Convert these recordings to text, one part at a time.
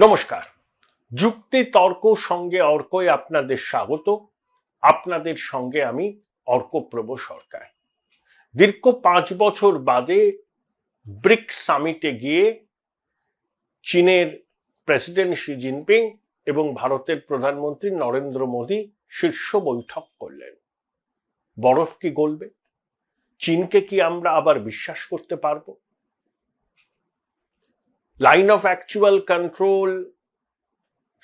নমস্কার। যুক্তি তর্ক সঙ্গে অর্কয় আপনাদের স্বাগত। আপনাদের সঙ্গে আমি অর্কপ্রভ সরকার। দীর্ঘ 5 বছর বাদে ব্রিক্স সামিটে গিয়ে চীনের প্রেসিডেন্ট শি জিনপিং এবং ভারতের প্রধানমন্ত্রী নরেন্দ্র মোদী শীর্ষ বৈঠক করলেন। বরফ কি গলবে? চীনকে কি আমরা আবার বিশ্বাস করতে পারবো? লাইন অফ অ্যাকচুয়াল কন্ট্রোল,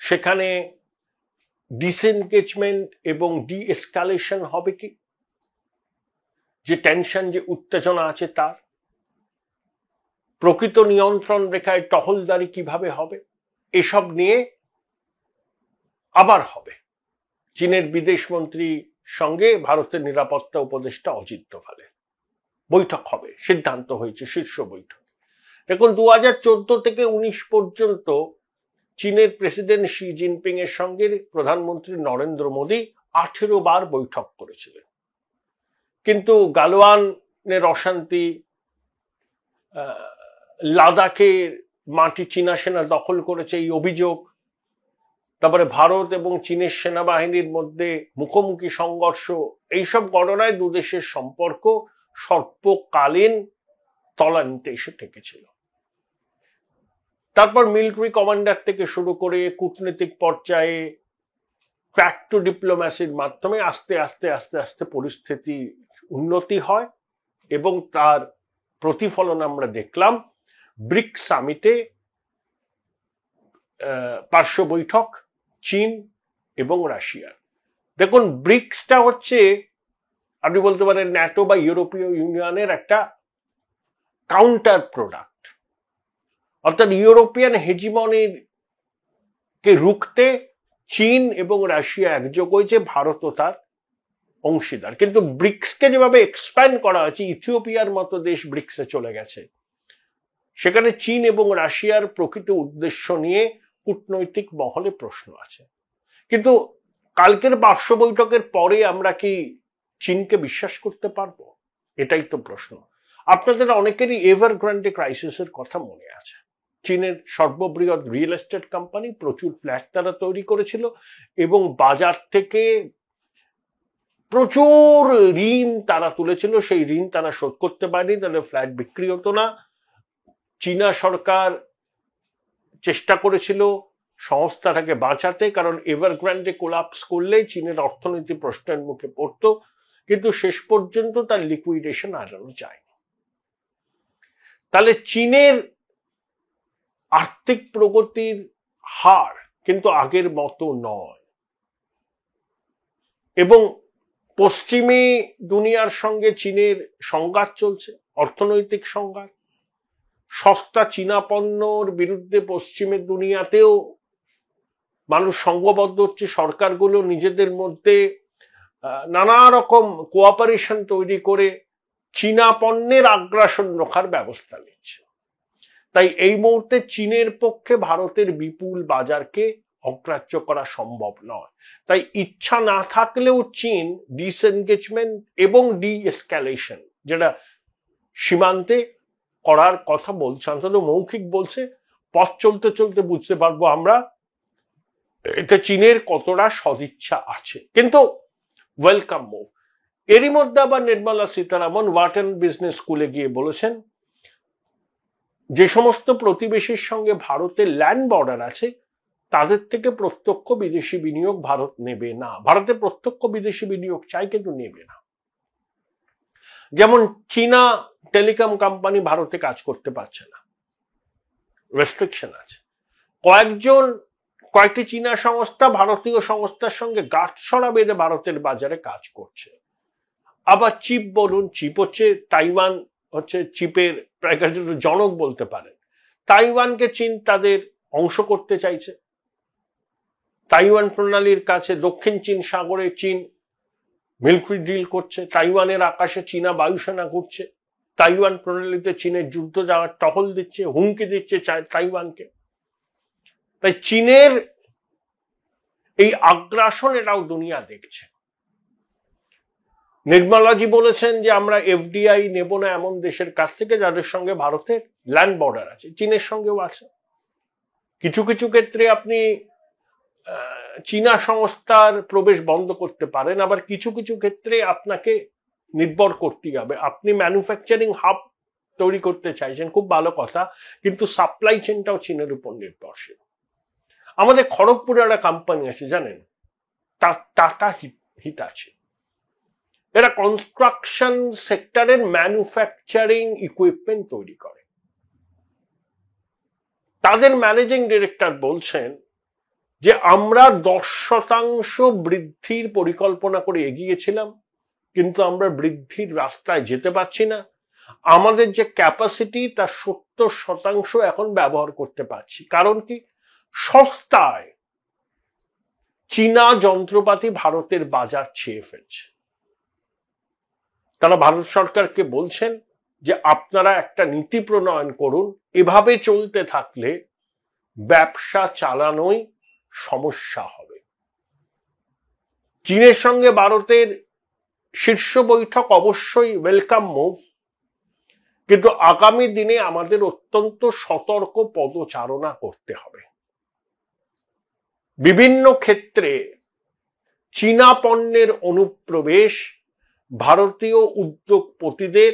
সেখানে ডিসএনগেজমেন্ট এবং ডিএসকালেশন হবে কি? যে টেনশন, যে উত্তেজনা আছে তার প্রকৃত নিয়ন্ত্রণ রেখায় টহলদারি কিভাবে হবে? এসব নিয়ে আবার হবে চীনের বিদেশমন্ত্রী সঙ্গে ভারতের নিরাপত্তা উপদেষ্টা অজিত দোভালের বৈঠক হবে, সিদ্ধান্ত হয়েছে শীর্ষ বৈঠক। দেখুন, 2014 থেকে 19 পর্যন্ত চীনের প্রেসিডেন্ট শি জিনপিং এর সঙ্গে প্রধানমন্ত্রী নরেন্দ্র মোদী 18 বার বৈঠক করেছিলেন। কিন্তু গালওয়ানের অশান্তি, লাদাখের মাটি চীনা সেনা দখল করেছে এই অভিযোগ, তারপরে ভারত এবং চীনের সেনাবাহিনীর মধ্যে মুখোমুখি সংঘর্ষ, এইসব ঘটনায় দুদেশের সম্পর্ক স্বল্পকালীন তলানিতে এসে ঠেকেছিল। তারপর মিলিটারি কমান্ডার থেকে শুরু করে কূটনৈতিক পর্যায়ে ট্র্যাক টু ডিপ্লোম্যাসির মাধ্যমে আস্তে আস্তে আস্তে আস্তে পরিস্থিতি উন্নতি হয় এবং তার প্রতিফলন আমরা দেখলাম ব্রিক্স সামিটে পার্শ্ব বৈঠক চীন এবং রাশিয়ার। দেখুন, ব্রিক্সটা হচ্ছে, আপনি বলতে পারেন, ন্যাটো বা ইউরোপীয় ইউনিয়নের একটা কাউন্টার প্রোডাক্ট। অর্থাৎ ইউরোপিয়ান হেজিমনির কে রুখতে চীন এবং রাশিয়া একযোগ হয়েছে, ভারতও তার অংশীদার। কিন্তু ব্রিক্সকে যেভাবে এক্সপ্যান্ড করা হয়েছে, ইথিওপিয়ার মতো দেশ ব্রিক্সে চলে গেছে, সেখানে চীন এবং রাশিয়ার প্রকৃত উদ্দেশ্য নিয়ে কূটনৈতিক মহলে প্রশ্ন আছে। কিন্তু কালকের পার্শ্ব বৈঠকের পরে আমরা কি চীনকে বিশ্বাস করতে পারবো? এটাই তো প্রশ্ন। আপনাদের অনেকেরই এভারগ্রান্ডে ক্রাইসিসের কথা মনে আছে। চীনের সর্ববৃহৎ রিয়েল এস্টেট কোম্পানি, প্রচুর ফ্ল্যাট তারা তৈরি করেছিল এবং বাজার থেকে প্রচুর ঋণ তারা তুলেছিল। সেই ঋণ তারা শোধ করতে পারেনি, তাহলে ফ্ল্যাট বিক্রি হতো না। চীনা সরকার চেষ্টা করেছিল সংস্থাটাকে বাঁচাতে, কারণ এভারগ্রান্ডে কোলাপস করলে চীনের অর্থনীতি প্রশ্নের মুখে পড়তো, কিন্তু শেষ পর্যন্ত তার লিকুইডেশন আনানো যায়নি। তাহলে চীনের আর্থিক প্রগতির হার কিন্তু আগের মতো নয় এবং পশ্চিমী দুনিয়ার সঙ্গে চীনের সংঘাত চলছে, অর্থনৈতিক সংঘাত। সস্তা চীনা পণ্যর বিরুদ্ধে পশ্চিমের দুনিয়াতেও মানুষ সংঘবদ্ধ হচ্ছে। সরকারগুলো নিজেদের মধ্যে নানা রকম কোঅপারেশন তৈরি করে চীনা পণ্যের আগ্রাসন রক্ষার ব্যবস্থা নিচ্ছে। তাই এই মুহূর্তে চীনের পক্ষে ভারতের বিপুল বাজারকে অগ্রাহ্য করা সম্ভব নয়। তাই ইচ্ছা না থাকলেও চীন ডিসএনগেজমেন্ট এবং ডিএসক্যালেশন, যেটা সীমান্তে করার কথা বলছে, অন্তত মৌখিক বলছে। পথ চলতে চলতে বুঝতে পারবো আমরা এতে চীনের কতটা সদিচ্ছা আছে। কিন্তু ওয়েলকাম মুভ। এরই মধ্যে আবার নির্মলা সীতারামন ওয়াটন বিজনেস স্কুলে গিয়ে বলেছেন, যে সমস্ত প্রতিবেশীর সঙ্গে ভারতের ল্যান্ড বর্ডার আছে তাদের থেকে প্রত্যক্ষ বিদেশি বিনিয়োগ ভারত নেবে না। ভারতে প্রত্যক্ষ বিদেশি বিনিয়োগ চাই, কিন্তু নেবে না। যেমন চীনা টেলিকম কোম্পানি ভারতে কাজ করতে পারছে না, রেস্ট্রিকশন আছে। কয়েকটি চীনা সংস্থা ভারতীয় সংস্থার সঙ্গে গাঁটছড়া বেঁধে ভারতের বাজারে কাজ করছে। আবার চিপ বলুন, চিপ হচ্ছে তাইওয়ান, হচ্ছে চিপের জনক বলতে পারেন। তাইওয়ানকে চীন তাদের অংশ করতে চাইছে। তাইওয়ান প্রণালীর কাছে দক্ষিণ চীন সাগরে চীন মিলিটারি ডিল করছে। তাইওয়ানের আকাশে চীনা বায়ুসেনা ঘুরছে। তাইওয়ান প্রণালীতে চীনের যুদ্ধ যাওয়ার টহল দিচ্ছে, হুমকি দিচ্ছে তাইওয়ানকে। তাই চীনের এই আগ্রাসন এটাও দুনিয়া দেখছে। নির্মলাজি বলেছেন যে আমরা এফডিআই নেব না এমন দেশের কাছ থেকে যাদের সঙ্গে ভারতের ল্যান্ড বর্ডার আছে, চীনের সঙ্গেও আছে। কিছু কিছু ক্ষেত্রে আপনি চীনা সংস্থার প্রবেশ বন্ধ করতে পারেন, আবার কিছু কিছু ক্ষেত্রে আপনাকে নির্ভর করতেই হবে। আপনি ম্যানুফ্যাকচারিং হাব তৈরি করতে চাইছেন, খুব ভালো কথা, কিন্তু সাপ্লাই চেনটাও চীনের উপর নির্ভরশীল। আমাদের খড়গপুরে একটা কোম্পানি আছে জানেন, টাটা হিটাচি। এরা কনস্ট্রাকশন সেক্টরের ম্যানুফ্যাকচারিং ইকুইপমেন্ট তৈরি করে। তাদের ম্যানেজিং ডিরেক্টর বলছেন যে আমরা 10% বৃদ্ধির পরিকল্পনা করে এগিয়েছিলাম, কিন্তু আমরা বৃদ্ধির রাস্তায় যেতে পারছি না। আমাদের যে ক্যাপাসিটি তার 70% এখন ব্যবহার করতে পারছি। কারণ কি? সস্তায় চীনা যন্ত্রপাতি ভারতের বাজার ছেয়ে ফেলছে। তারা ভারত সরকারকে বলছেন যে আপনারা একটা নীতি প্রণয়ন করুন, এভাবে চলতে থাকলে ব্যবসা চালানোই সমস্যা হবে। চীনের সঙ্গে ভারতের শীর্ষ বৈঠক অবশ্যই ওয়েলকাম মুভ, কিন্তু আগামী দিনে আমাদের অত্যন্ত সতর্ক পদচারণা করতে হবে। বিভিন্ন ক্ষেত্রে চীনা পণ্যের অনুপ্রবেশ ভারতীয় উদ্যোগপতিদের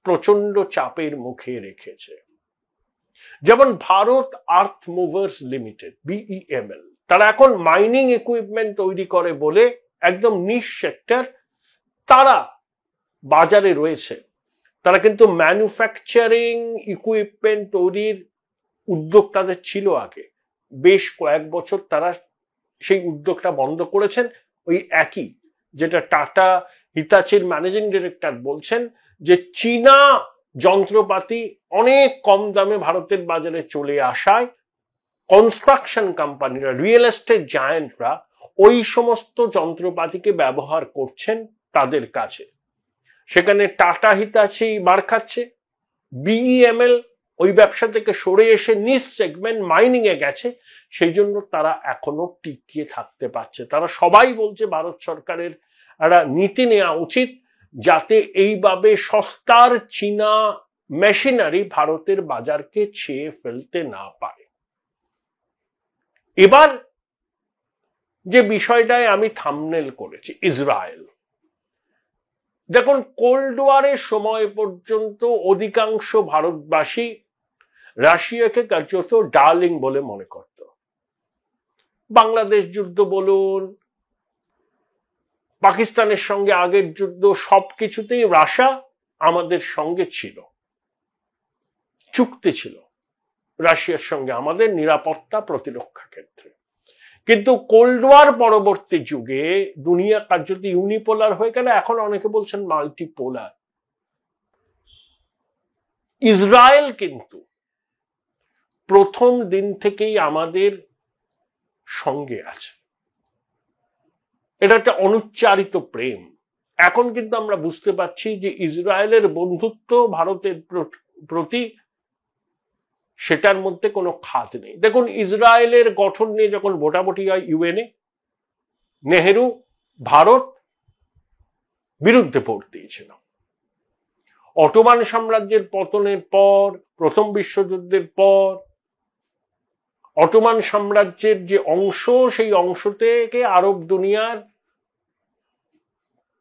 প্রচন্ড চাপের মুখে রেখেছে। যেমন ভারত আর্থ মুভার্স লিমিটেড, BEML, তারা এখন মাইনিং ইকুইপমেন্ট তৈরি করে বলে একদম নিশ সেক্টর, তারা বাজারে রয়েছে। তারা কিন্তু ম্যানুফ্যাকচারিং ইকুইপমেন্ট তৈরির উদ্যোগ তাদের ছিল আগে, বেশ কয়েক বছর তারা সেই উদ্যোগটা বন্ধ করেছেন। ওই একই যেটা টাটা হিতাচির ম্যানেজিং ডিরেক্টর বলছেন যে চীনা যন্ত্রপাতি অনেক কম দামে ভারতের বাজারে চলে আসায় কনস্ট্রাকশন কোম্পানিরা, রিয়েল এস্টেট জায়ান্টরা ওই সমস্ত যন্ত্রপাতিকে ব্যবহার করছেন তাদের কাছে। সেখানে টাটা হিতাচি মার খাচ্ছে, BEML ওই ব্যবসা থেকে সরে এসে নিজ সেগমেন্ট মাইনিং এ গেছে, সেই জন্য তারা এখনো টিকিয়ে থাকতে পারছে। তারা সবাই বলছে ভারত সরকারের একটা নীতি নেওয়া উচিত যাতে এইভাবে সস্তার চীনা মেশিনারি ভারতের বাজারকে ছেয়ে ফেলতে না পারে। এবার যে বিষয়টায় আমি থাম্বনেল করেছি, ইসরায়েল। দেখুন, কোল্ড ওয়ারের সময় পর্যন্ত অধিকাংশ ভারতবাসী রাশিয়াকে কার্যত ডার্লিং বলে মনে করত। বাংলাদেশ যুদ্ধ বলুন, পাকিস্তানের সঙ্গে আগের যুদ্ধ, সবকিছুতেই রাশিয়া আমাদের সঙ্গে ছিল, চুক্তি ছিল রাশিয়ার সঙ্গে আমাদের নিরাপত্তা প্রতিরক্ষা ক্ষেত্রে। কিন্তু কোল্ড ওয়ার পরবর্তী যুগে দুনিয়া কার্যত ইউনিপোলার হয়ে গেল, এখন অনেকে বলছেন মাল্টিপোলার। ইসরায়েল কিন্তু প্রথম দিন থেকেই আমাদের সঙ্গে আছে। এটা একটা অনুচ্চারিত প্রেম। এখন কিন্তু আমরা বুঝতে পারছি যে ইসরায়েলের বন্ধুত্ব ভারতের প্রতি, সেটার মধ্যে কোনো খাত নেই। দেখুন, ইসরায়েলের গঠন নিয়ে যখন ভোটাভুটি হয় ইউএনএ, নেহেরু ভারত বিরুদ্ধে ভোট দিয়েছিল। অটোমান সাম্রাজ্যের পতনের পর, প্রথম বিশ্বযুদ্ধের পর, অটোমান সাম্রাজ্যের যে অংশ, সেই অংশ থেকে আরব দুনিয়ার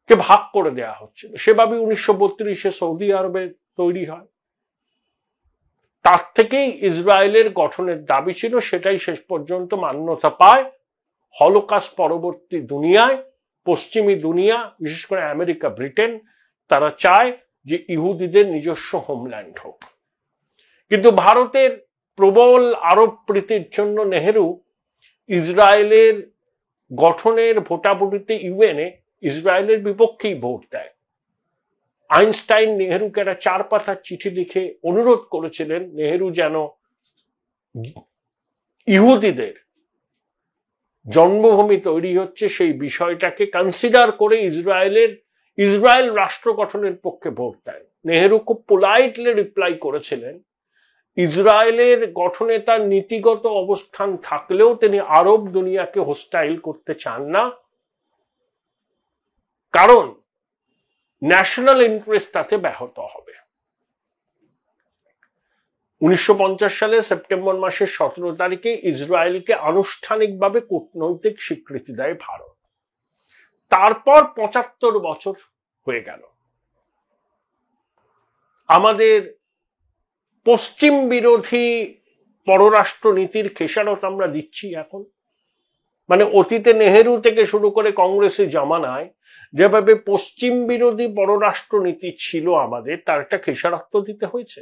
কে ভাগ করে দেওয়া হচ্ছিল। সেভাবে 1932-এ সৌদি আরবে তৈরি হয়। তার থেকেই ইসরায়েলের গঠনের দাবি ছিল, সেটাই শেষ পর্যন্ত মান্যতা পায়। হলোকাস্ট পরবর্তী দুনিয়ায় পশ্চিমী দুনিয়া, বিশেষ করে আমেরিকা, ব্রিটেন, তারা চায় যে ইহুদিদের নিজস্ব হোমল্যান্ড হোক। কিন্তু ভারতের প্রবল আরব প্রীতির জন্য নেহেরু ইসরায়েলের গঠনের ভোটাভুটিতে ইউএনএ ইসরায়েলের বিপক্ষেই ভোট দেয়। আইনস্টাইন নেহেরুকে একটা 4 পাতার চিঠি লিখে অনুরোধ করেছিলেন নেহেরু যেন ইহুদিদের জন্মভূমি তৈরি হচ্ছে সেই বিষয়টাকে কনসিডার করে ইসরায়েল রাষ্ট্র গঠনের পক্ষে ভোট দেন। নেহেরু খুব পোলাইটলি রিপ্লাই করেছিলেন, ইসরায়েলের গঠনে তার নীতিগত অবস্থান থাকলেও তিনি আরব দুনিয়াকে হোস্টাইল করতে চান না, কারণ ন্যাশনাল ইন্টারেস্ট তাতে ব্যাহত হবে। 1950 সালে সেপ্টেম্বর মাসের 17 তারিখে ইসরায়েলকে আনুষ্ঠানিকভাবে কূটনৈতিক স্বীকৃতি দেয় ভারত। তারপর 75 বছর হয়ে গেল। আমাদের পশ্চিম বিরোধী পররাষ্ট্র নীতির খেসারত আমরা দিচ্ছি এখন। মানে অতীতে নেহেরু থেকে শুরু করে কংগ্রেসের জামানায় যেভাবে পশ্চিম বিরোধী পররাষ্ট্র নীতি ছিল আমাদের, তার একটা খেসারত দিতে হয়েছে।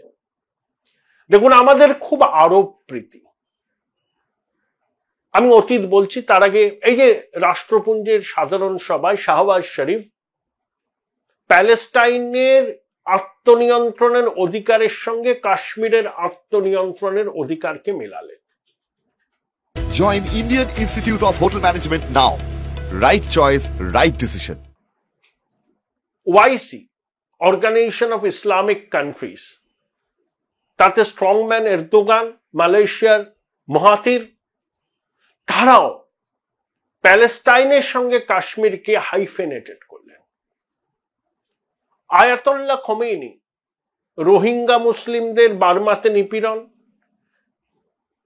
দেখুন, আমাদের খুব আরব প্রীতি। আমি অতীত বলছি, তার আগে এই যে রাষ্ট্রপুঞ্জের সাধারণ সভায় শাহবাজ শরীফ প্যালেস্টাইনের আত্মনিয়ন্ত্রণের অধিকারের সঙ্গে কাশ্মীরের আত্মনিয়ন্ত্রণের অধিকারকে মেলালেন। Join Indian Institute of Hotel Management now. Right choice, right decision. OIC, Organization of Islamic Countries, তাতে স্ট্রংম্যান এরদোগান, মালয়েশিয়ার মহাতির, তারাও প্যালেস্টাইনের সঙ্গে কাশ্মীরকে হাইফেনেটেড করলেন। আয়াতুল্লাহ খোমেনি রোহিঙ্গা মুসলিমদের বার্মাতে নিপীড়ন,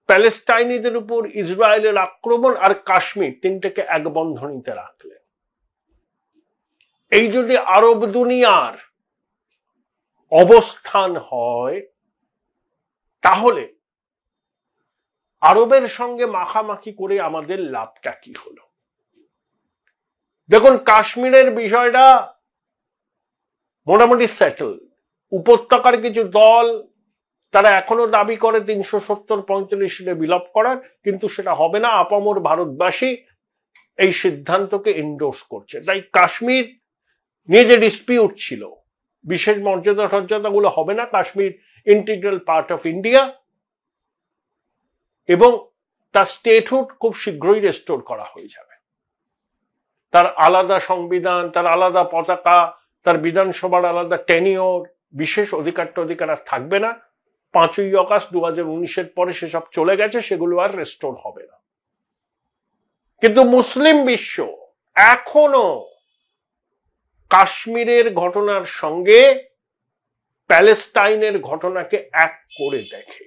প্যালেস্টাইনিদের উপর ইসরায়েলের আক্রমণ আর কাশ্মীর, তিনটাকে এক বন্ধনীতে রাখলেন। এই যদি আরব দুনিয়ার অবস্থান হয়, তাহলে আরবের সঙ্গে মাখামাখি করে আমাদের লাভটা কি হলো? দেখুন, কাশ্মীরের বিষয়টা মোটামুটি সেটেল। উপত্যকার কিছু দল তারা এখনো দাবি করে 370-45 বিলোপ করার, কিন্তু সেটা হবে না। আপামর ভারতবাসী এই সিদ্ধান্তকে এন্ডোর্স করছে। তাই কাশ্মীর নিয়ে যে ডিসপিউট ছিল, বিশেষ মর্যাদা টর্যাদাগুলো হবে না। Kashmir integral part of India এবং তার স্টেটহুড খুব শীঘ্রই রেস্টোর করা হয়ে যাবে। তার আলাদা সংবিধান, তার আলাদা পতাকা, তার বিধানসভার আলাদা টেনিওর, বিশেষ অধিকার আর থাকবে না। 5ই আগস্ট 2019-এর পরে সেসব চলে গেছে, সেগুলো আর রেস্টোর হবে না। কিন্তু মুসলিম বিশ্ব এখনো কাশ্মীরের ঘটনার সঙ্গে প্যালেস্টাইনের ঘটনাকে এক করে দেখে।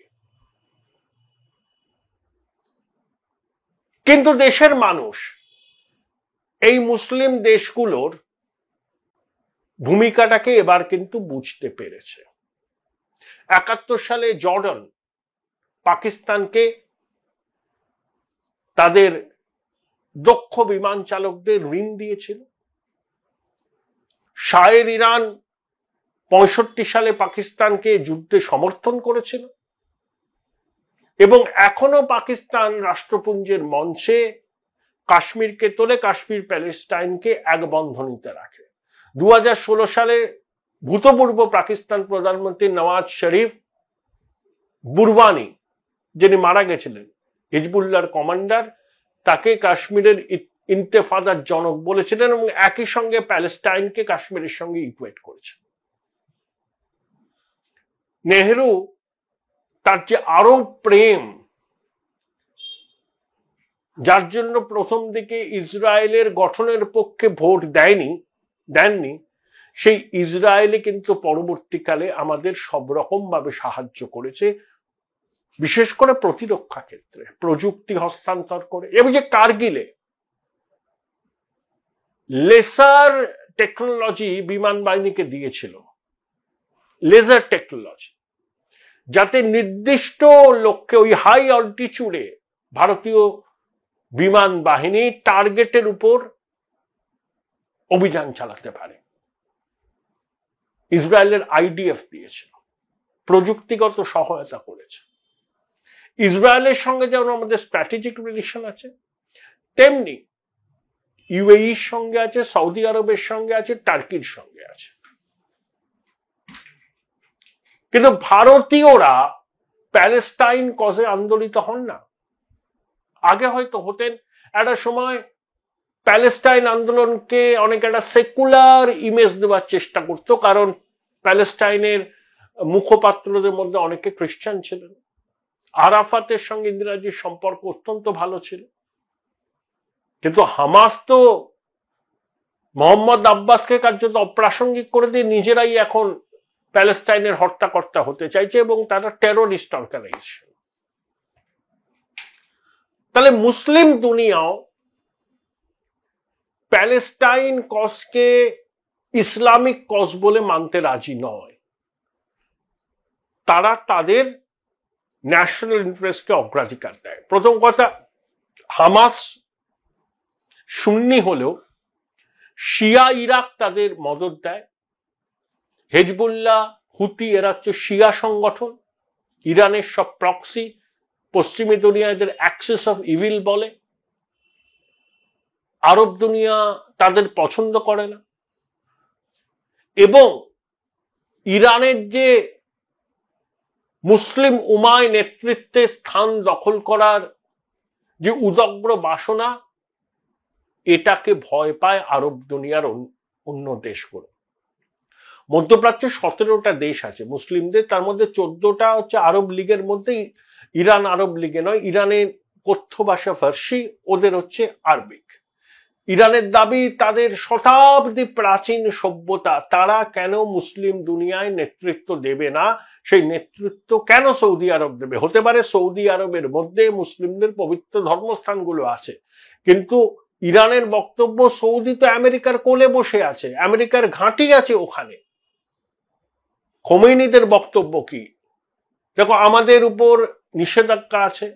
কিন্তু দেশের মানুষ এই মুসলিম দেশগুলোর ভূমিকাটাকে এবার কিন্তু বুঝতে পেরেছে। 71 সালে জর্ডান পাকিস্তানকে তাদের দক্ষ বিমান চালকদের ঋণ দিয়েছিল। শাহের ইরান 65 সালে পাকিস্তানকে যুদ্ধে সমর্থন করেছিল এবং এখনো পাকিস্তান রাষ্ট্রপুঞ্জের মঞ্চে কাশ্মীরকে তোলে, কাশ্মীর প্যালেস্টাইনকে এক বন্ধনীতে রাখে। 2016 সালে ভূতপূর্ব পাকিস্তান প্রধানমন্ত্রী নওয়াজ শরীফ বুরবানি, যিনি মারা গেছিলেন, হিজবুল্লাহর কমান্ডার, তাকে কাশ্মীরের ইন্তেফাদার জনক বলেছিলেন এবং একই সঙ্গে প্যালেস্টাইনকে কাশ্মীরের সঙ্গে ইকুয়েট করেছেন। নেহেরু তার যে আরব প্রেম, যার জন্য প্রথম দিকে ইসরায়েলের গঠনের পক্ষে ভোট দেননি, সেই ইসরায়েলে কিন্তু পরবর্তীকালে আমাদের সব রকম ভাবে সাহায্য করেছে, বিশেষ করে প্রতিরক্ষা ক্ষেত্রে প্রযুক্তি হস্তান্তর করে। এবং যে কার্গিলে লেসার টেকনোলজি বিমান বাহিনীকে দিয়েছিল, লেজার টেকনোলজি, যাতে নির্দিষ্ট লক্ষ্যে ওই হাই অল্টিটিউডে ভারতীয় বিমান বাহিনী টার্গেটের উপর অভিযান চালাতে পারে। ইসরায়েলের আইডিএফ দিয়েছিল, প্রযুক্তিগত সহায়তা করেছে। ইসরায়েলের সঙ্গে যেমন আমাদের স্ট্র্যাটেজিক রিলেশন আছে, তেমনি ইউএইর সঙ্গে আছে, সৌদি আরবের সঙ্গে আছে, টার্কির সঙ্গে আছে। কিন্তু ভারতীয়রা প্যালেস্টাইন কজে আন্দোলিত হন না। আগে হয়তো হতেন, একটা সময় প্যালেস্টাইন আন্দোলনকে অনেক একটা সেকুলার ইমেজ দেওয়ার চেষ্টা করতো, কারণ প্যালেস্টাইনের মুখপাত্রদের মধ্যে অনেকে খ্রিস্টান ছিলেন। আরাফাতের সঙ্গে ইন্দিরাজির সম্পর্ক অত্যন্ত ভালো ছিল। কিন্তু হামাস তো মোহাম্মদ আব্বাসকে কার্যত অপ্রাসঙ্গিক করে দিয়ে নিজেরাই এখন প্যালেস্টাইনের হত্যাকর্তা হতে চাইছে এবং তারা টেরোরিস্ট অর্গানাইজেশন। তাহলে মুসলিম দুনিয়াও প্যালেস্টাইন কজকে ইসলামিক কজ বলে মানতে রাজি নয়। তারা তাদের ন্যাশনাল ইন্টারেস্টকে অগ্রাধিকার দেয়। প্রথম কথা, হামাস সুন্নি হলেও শিয়া ইরাক তাদের মদত দেয়। হেজবুল্লাহ, হুতি এরা হচ্ছে শিয়া সংগঠন। ইরানের সব প্রক্সি পশ্চিমী দুনিয়া এদের অ্যাক্সিস অফ ইভিল বলে। আরব দুনিয়া তাদের পছন্দ করে না। এবং ইরানের যে মুসলিম উমায় নেতৃত্বে স্থান দখল করার যে উদগ্র বাসনা, এটাকে ভয় পায় আরব দুনিয়ার অন্য দেশগুলো। মধ্যপ্রাচ্যে 17টা দেশ আছে মুসলিমদের, তার মধ্যে 14টা হচ্ছে আরব লীগের মধ্যে। ইরান আরব লীগে নয়, ইরানের কথ্য ভাষা ফার্সি, ওদের হচ্ছে আরবিক। ইরানের দাবি তাদের শতাব্দী প্রাচীন সভ্যতা, তারা কেন মুসলিম দুনিয়ায় নেতৃত্ব দেবে না? সেই নেতৃত্ব কেন সৌদি আরব দেবে? হতে পারে সৌদি আরবের মধ্যে মুসলিমদের পবিত্র ধর্মস্থানগুলো আছে, কিন্তু ইরানের বক্তব্য সৌদি তো আমেরিকার কোলে বসে আছে, আমেরিকার ঘাঁটি আছে ওখানে। খোমেনিদের বক্তব্য কি? দেখো, আমাদের উপর নিষেধাজ্ঞা আছে,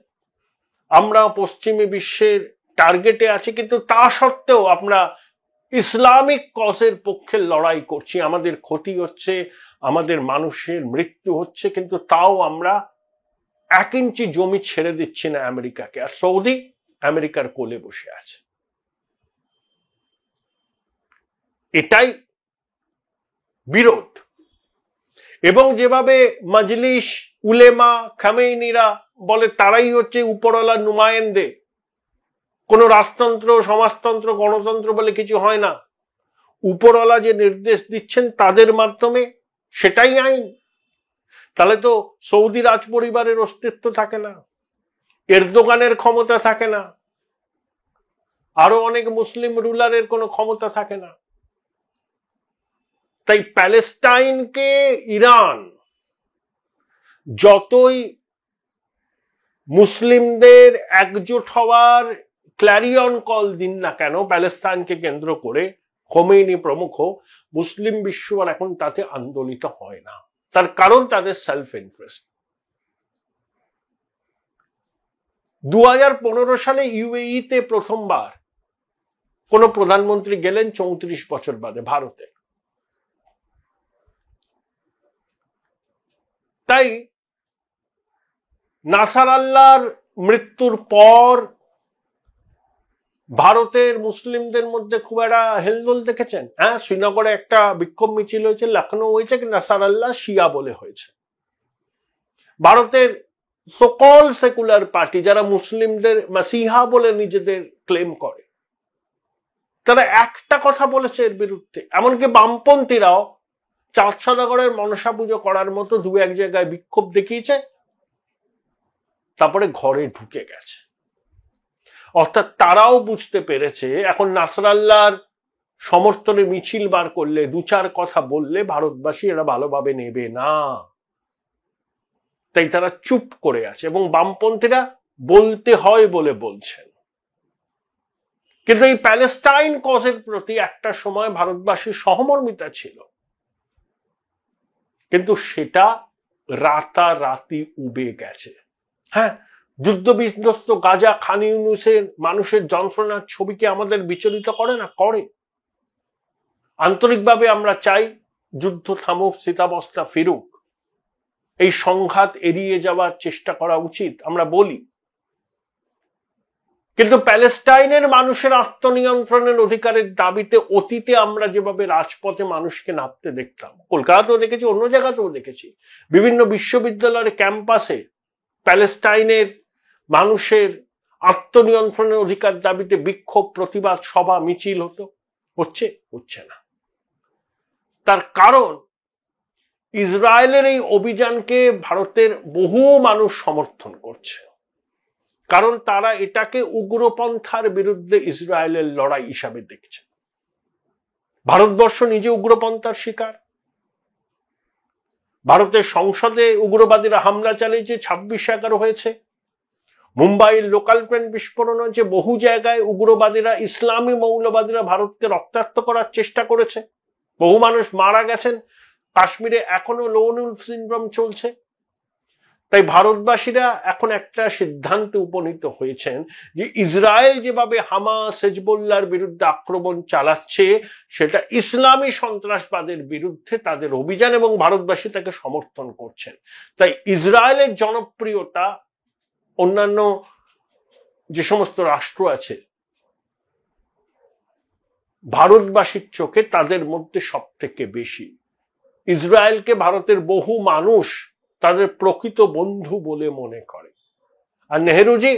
আমরা পশ্চিমী বিশ্বের টার্গেটে আছি, কিন্তু তা সত্ত্বেও আমরা ইসলামিক কজের পক্ষে লড়াই করছি। আমাদের ক্ষতি হচ্ছে, আমাদের মানুষের মৃত্যু হচ্ছে, কিন্তু তাও আমরা 1 ইঞ্চি জমি ছেড়ে দিচ্ছি না আমেরিকাকে। আর সৌদি আমেরিকার কোলে বসে আছে। এটাই বিরোধ। এবং যেভাবে মজলিস, উলেমা, খামেইনিরা বলে তারাই হচ্ছে উপরওয়ালার নুমায়েন্দে, কোনো রাজতন্ত্র, সমাজতন্ত্র, গণতন্ত্র বলে কিছু হয় না। উপরওয়ালা যে নির্দেশ দিচ্ছেন তাদের মাধ্যমে, সেটাই আইন। তাহলে তো সৌদি রাজ পরিবারের অস্তিত্ব থাকে না, এরদোগানের ক্ষমতা থাকে না, আরো অনেক মুসলিম রুলারের কোনো ক্ষমতা থাকে না। তাই প্যালেস্টাইনকে ইরান যতই মুসলিমদের একজোট হওয়ার ক্ল্যারিয়ন কল দিন না কেন প্যালেস্টাইনকে কেন্দ্র করে, খোমেনি প্রমুখ, মুসলিম বিশ্ব আর এখন তাতে আন্দোলিত হয় না। তার কারণ তাদের সেলফ ইন্টারেস্ট। 2015 সালে ইউএইতে প্রথমবার কোন প্রধানমন্ত্রী গেলেন 34 বছর বাদে ভারতে। তাই নাসার আল্লাহর মৃত্যুর পর ভারতের মুসলিমদের মধ্যে খুব একটা হেলদোল দেখেছেন? হ্যাঁ, শ্রীনগরে একটা বিক্ষোভ মিছিল হয়েছে, লখনৌ হয়েছে, কি নাসার আল্লাহ শিয়া বলে হয়েছে। ভারতের সকল সেকুলার পার্টি যারা মুসলিমদের মাসিহা বলে নিজেদের ক্লেম করে, তারা একটা কথা বলেছে এর বিরুদ্ধে। এমনকি বামপন্থীরাও চাঁদ সওদাগরের মনসা পুজো করার মতো 2-1 জায়গায় বিক্ষোভ দেখিয়েছে, তারপরে ঘরে ঢুকে গেছে। অর্থাৎ তারাও বুঝতে পেরেছে এখন নাসরাল্লাহর সমর্থনে মিছিল বার করলে, 2-4 কথা বললে ভারতবাসী এরা ভালোভাবে নেবে না, তাই তারা চুপ করে আছে। এবং বামপন্থীরা বলতে হয় বলে বলছেন। কিন্তু এই প্যালেস্টাইন কজের প্রতি একটা সময় ভারতবাসীর সহমর্মিতা ছিল, কিন্তু সেটা রাতারাতি উবে গেছে। হ্যাঁ, যুদ্ধ বিধ্বস্ত গাজা, খান ইউনুসের মানুষের যন্ত্রণার ছবিকে আমাদের বিচলিত করে না? করে। আন্তরিকভাবে আমরা চাই যুদ্ধ থামুক, স্থিতাবস্থা ফিরুক, এই সংঘাত এড়িয়ে যাওয়ার চেষ্টা করা উচিত, আমরা বলি। কিন্তু প্যালেস্টাইনের মানুষের আত্মনিয়ন্ত্রণের অধিকারের দাবিতে অতীতে আমরা যেভাবে রাজপথে মানুষকে নামতে দেখতাম, কলকাতাতেও দেখেছি, অন্য জায়গাতেও দেখেছি, বিভিন্ন বিশ্ববিদ্যালয়ের ক্যাম্পাসে প্যালেস্টাইনের মানুষের আত্মনিয়ন্ত্রণের অধিকার দাবিতে বিক্ষোভ, প্রতিবাদ, সভা, মিছিল হচ্ছে না। তার কারণ ইসরায়েলের এই অভিযানকে ভারতের বহু মানুষ সমর্থন করছে, কারণ তারা এটাকে উগ্রপন্থার বিরুদ্ধে ইসরায়েলের লড়াই হিসাবে দেখছে। ভারতবর্ষ নিজে উগ্রপন্থার শিকার। ভারতের সংসদে উগ্রবাদীরা হামলা চালিয়েছে, 26/11 হয়েছে। মুম্বাইয়ের লোকাল ট্রেন বিস্ফোরণ হয়েছে। বহু জায়গায় উগ্রবাদীরা, ইসলামী মৌলবাদীরা ভারতকে রক্তাক্ত করার চেষ্টা করেছে। বহু মানুষ মারা গেছেন। কাশ্মীরে এখনো লোন উলফ সিনড্রোম চলছে। তাই ভারতবাসীরা এখন একটা সিদ্ধান্তে উপনীত হয়েছেন যে ইসরায়েল যেভাবে হামাস, হেজবুল্লাহর বিরুদ্ধে আক্রমণ চালাচ্ছে সেটা ইসলামী সন্ত্রাসবাদের বিরুদ্ধে তাদের অভিযান, এবং ভারতবাসী তাকে সমর্থন করছেন। তাই ইসরায়েলের জনপ্রিয়তা অন্যান্য যে সমস্ত রাষ্ট্র আছে ভারতবাসীর চোখে তাদের মধ্যে সব থেকে বেশি। ইসরায়েলকে ভারতের বহু মানুষ তাদের প্রকৃত বন্ধু বলে মনে করে। আর নেহেরুজি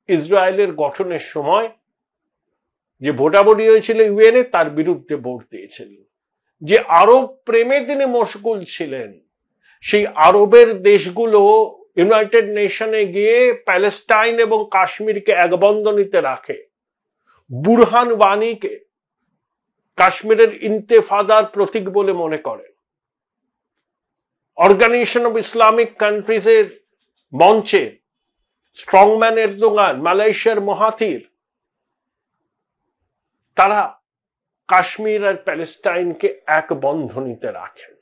ইসরায়েলের গঠনের সময় যে ভোটাভুটি হয়েছিল ইউএনএ, তার বিরুদ্ধে ভোট দিয়েছিলেন। যে আরব প্রেমে তিনি মশগুল ছিলেন, সেই আরবের দেশগুলো ইউনাইটেড নেশনে গিয়ে প্যালেস্টাইন এবং কাশ্মীরকে এক বন্ধনীতে রাখে। বুরহান ওয়ানিকে কাশ্মীরের ইন্তেফাদার প্রতীক বলে মনে করে। অর্গানাইজেশন অফ ইসলামিক কান্ট্রিজের মঞ্চে স্ট্রংম্যান এরদোগান, মালয়েশিয়ার মহাথির, তারা কাশ্মীর আর প্যালেস্টাইনকে এক বন্ধনীতে রাখেন।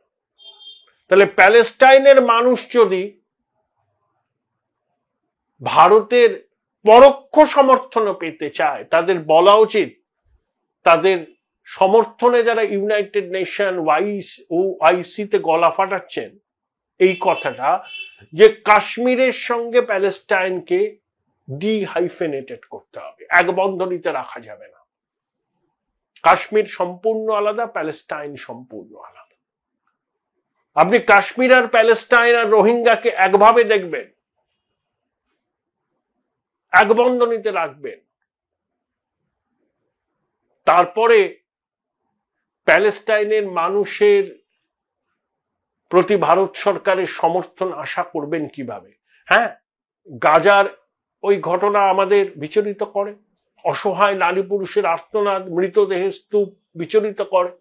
তাহলে প্যালেস্টাইনের মানুষ যদি ভারতের পরোক্ষ সমর্থন পেতে চায়, তাদের বলা উচিত তাদের সমর্থনে যারা ইউনাইটেড নেশন, ওআইসিতে গলা ফাটাচ্ছেন এই কথাটা, যে কাশ্মীরের সঙ্গে প্যালেস্টাইনকে ডিহাইফেনেটেড করতে হবে, এক বন্ধনীতে রাখা যাবে না। কাশ্মীর সম্পূর্ণ আলাদা, প্যালেস্টাইন সম্পূর্ণ আলাদা। আপনি কাশ্মীর আর প্যালেস্টাইন আর রোহিঙ্গাকে একভাবে দেখবেন, এক বন্ধনীতে রাখবেন। তারপরে প্যালেস্টাইনের মানুষের প্রতি ভারত সরকারের সমর্থন আশা করবেন কিভাবে? হ্যাঁ, গাজার ওই ঘটনা আমাদের বিচলিত করে, অসহায় নারী পুরুষের আর্তনাদ, মৃতদেহের স্তূপ বিচলিত করে।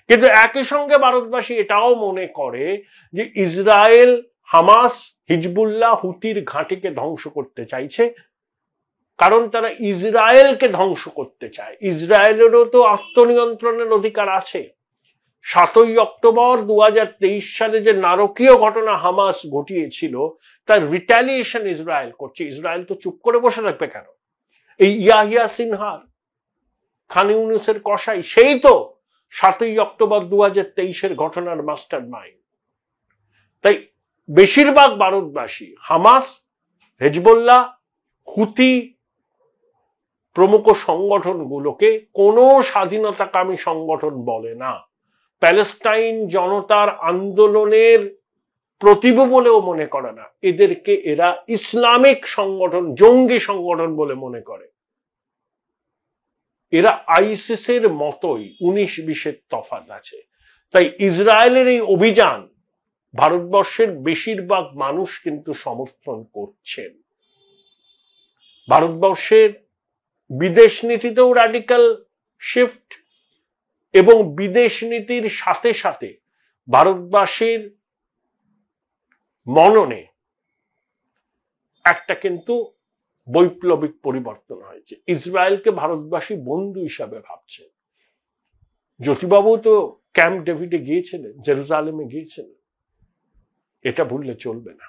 কিন্তু একই সঙ্গে ভারতবাসী এটাও মনে করে যে ইসরায়েল, হামাস, হিজবুল্লাহ, হুতির ঘাঁটিকে ধ্বংস করতে চাইছে, কারণ তারা ইসরায়েলকে ধ্বংস করতে চায়। ইসরায়েলেরও তো আত্মনিয়ন্ত্রণের অধিকার আছে। 7ই অক্টোবর 2023 সালে যে নারকীয় ঘটনা হামাস ঘটিয়েছিল, তার রিটালিয়েশন ইসরায়েল করছে। ইসরায়েল তো চুপ করে বসে রাখবে কেন? এই ইয়াহিয়া সিনহার, খান ইউনুসের কসাই, সেই তো 7ই অক্টোবর 2023 ঘটনার মাস্টার মাইন্ড। তাই বেশিরভাগ ভারতবাসী হামাস, হেজবুল্লাহ, হুতি প্রমুখ সংগঠনগুলোকে কোনো স্বাধীনতাকামী সংগঠন বলে না, প্যালেস্টাইন জনতার আন্দোলনের প্রতিভূ বলেও মনে করে না। এদেরকে এরা ইসলামিক সংগঠন, জঙ্গি সংগঠন বলে মনে করে। এরা আইসিসের মতোই 19-20 তফাৎ আছে। তাই ইসরায়েলের এই অভিযান ভারতবর্ষের বেশিরভাগ মানুষ কিন্তু সমর্থন করছেন। ভারতবর্ষের বিদেশ নীতিতেও রাডিক্যাল শিফট, এবং বিদেশ নীতির সাথে সাথে ভারতবাসীর মননে একটা কিন্তু বৈপ্লবিক পরিবর্তন হয়েছে। ইসরায়েলকে ভারতবাসী বন্ধু হিসাবে ভাবছে। জ্যোতিবাবু তো ক্যাম্প ডেভিডে গিয়েছিলেন, জেরুজালেমে গিয়েছিলেন, এটা ভুললে চলবে না।